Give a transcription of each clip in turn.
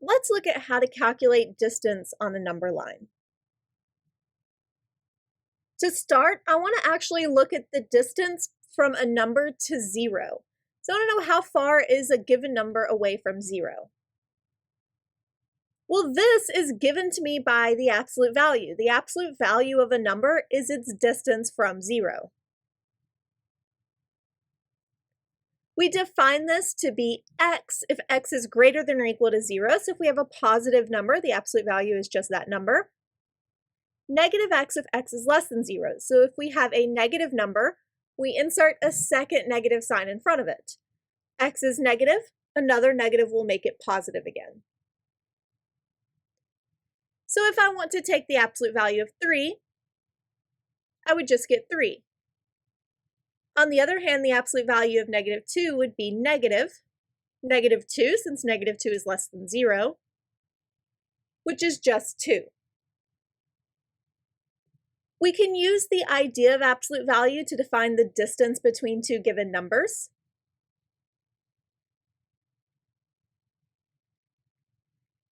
Let's look at how to calculate distance on a number line. To start, I want to actually look at the distance from a number to 0. So I want to know how far is a given number away from 0. Well, this is given to me by the absolute value. The absolute value of a number is its distance from 0. We define this to be x if x is greater than or equal to 0. So if we have a positive number, the absolute value is just that number. Negative x if x is less than 0. So if we have a negative number, we insert a second negative sign in front of it. X is negative, another negative will make it positive again. So if I want to take the absolute value of 3, I would just get 3. On the other hand, the absolute value of negative 2 would be negative 2, since negative 2 is less than 0, which is just 2. We can use the idea of absolute value to define the distance between two given numbers.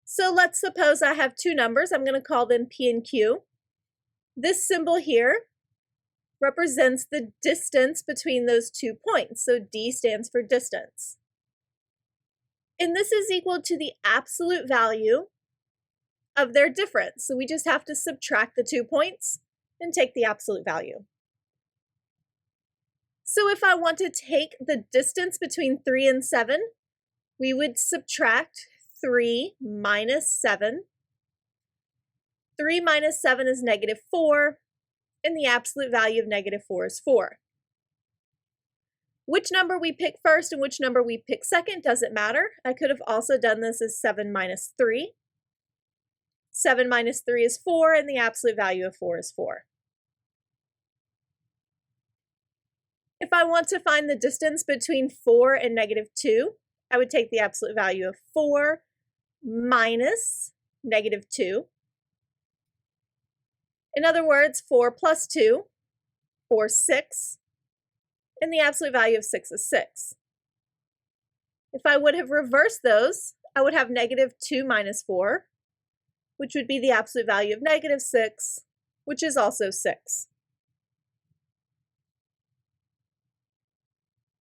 So let's suppose I have two numbers. I'm going to call them P and Q. This symbol here represents the distance between those 2 points. So D stands for distance. And this is equal to the absolute value of their difference. So we just have to subtract the 2 points and take the absolute value. So if I want to take the distance between 3 and 7, we would subtract 3 minus 7. 3 minus 7 is negative 4, and the absolute value of negative 4 is 4. Which number we pick first and which number we pick second doesn't matter. I could have also done this as 7 minus 3. 7 minus 3 is 4, and the absolute value of 4 is 4. If I want to find the distance between 4 and negative 2, I would take the absolute value of 4 minus negative 2. In other words, 4 plus 2, 6, and the absolute value of 6 is 6. If I would have reversed those, I would have negative 2 minus 4, which would be the absolute value of negative 6, which is also 6.